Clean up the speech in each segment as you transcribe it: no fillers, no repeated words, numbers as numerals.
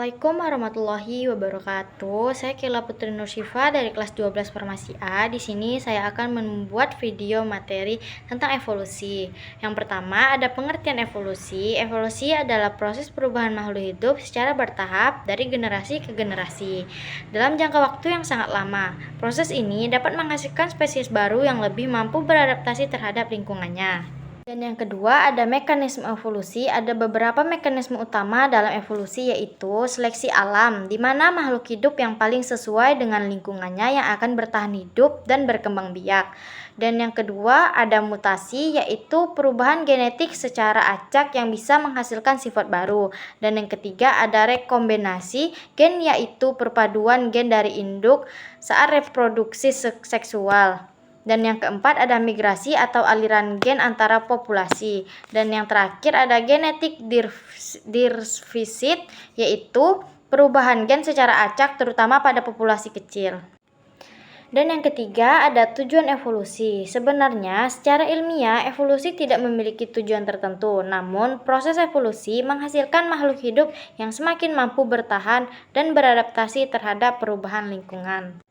Assalamualaikum warahmatullahi wabarakatuh. Saya Kila Putri Nur Syifa dari kelas 12 Farmasi A. Di sini saya akan membuat video materi tentang evolusi. Yang pertama ada pengertian evolusi. Evolusi adalah proses perubahan makhluk hidup secara bertahap dari generasi ke generasi dalam jangka waktu yang sangat lama. Proses ini dapat menghasilkan spesies baru yang lebih mampu beradaptasi terhadap lingkungannya. Dan yang kedua ada mekanisme evolusi. Ada beberapa mekanisme utama dalam evolusi, yaitu seleksi alam, di mana makhluk hidup yang paling sesuai dengan lingkungannya yang akan bertahan hidup dan berkembang biak. Dan yang kedua ada mutasi, yaitu perubahan genetik secara acak yang bisa menghasilkan sifat baru. Dan yang ketiga ada rekombinasi gen, yaitu perpaduan gen dari induk saat reproduksi seksual. Dan yang keempat ada migrasi atau aliran gen antara populasi. Dan yang terakhir ada genetik diversity, yaitu perubahan gen secara acak terutama pada populasi kecil. Dan yang ketiga ada tujuan evolusi. Sebenarnya secara ilmiah evolusi tidak memiliki tujuan tertentu, namun proses evolusi menghasilkan makhluk hidup yang semakin mampu bertahan dan beradaptasi terhadap perubahan lingkungan.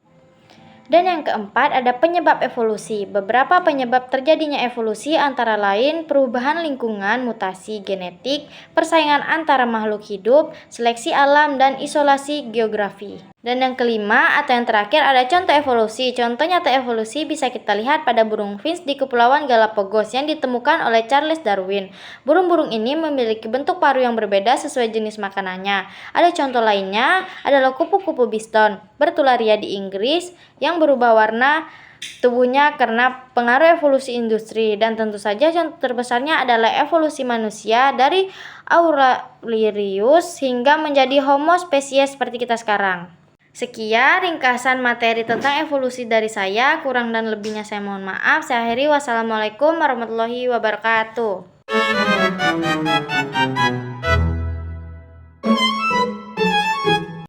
Dan yang keempat ada penyebab evolusi. Beberapa penyebab terjadinya evolusi antara lain perubahan lingkungan, mutasi genetik, persaingan antara makhluk hidup, seleksi alam, dan isolasi geografi. Dan yang kelima atau yang terakhir ada contoh evolusi. Contoh nyata evolusi bisa kita lihat pada burung finch di Kepulauan Galapagos yang ditemukan oleh Charles Darwin. Burung-burung ini memiliki bentuk paruh yang berbeda sesuai jenis makanannya. Ada contoh lainnya adalah kupu-kupu biston bertularia di Inggris yang berubah warna tubuhnya karena pengaruh evolusi industri. Dan tentu saja contoh terbesarnya adalah evolusi manusia dari Aurelius hingga menjadi Homo spesies seperti kita sekarang. Sekian ringkasan materi tentang evolusi dari saya. Kurang dan lebihnya saya mohon maaf. Saya akhiri. Wassalamualaikum warahmatullahi wabarakatuh.